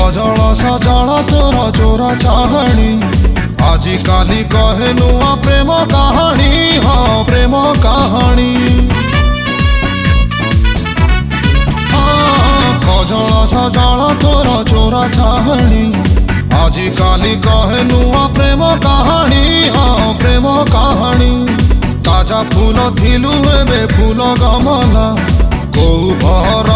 Causal सजल तोर चोरा चाहणी आजी काली कहे नुआ प्रेम कहानी। हाँ प्रेम कहानी कजल सजल तोर चोरा चाहणी आजी काली कहे नुआ प्रेम कहानी। हाँ प्रेम कहानी ताजा फूल थिलु एबे फूल गमला को भर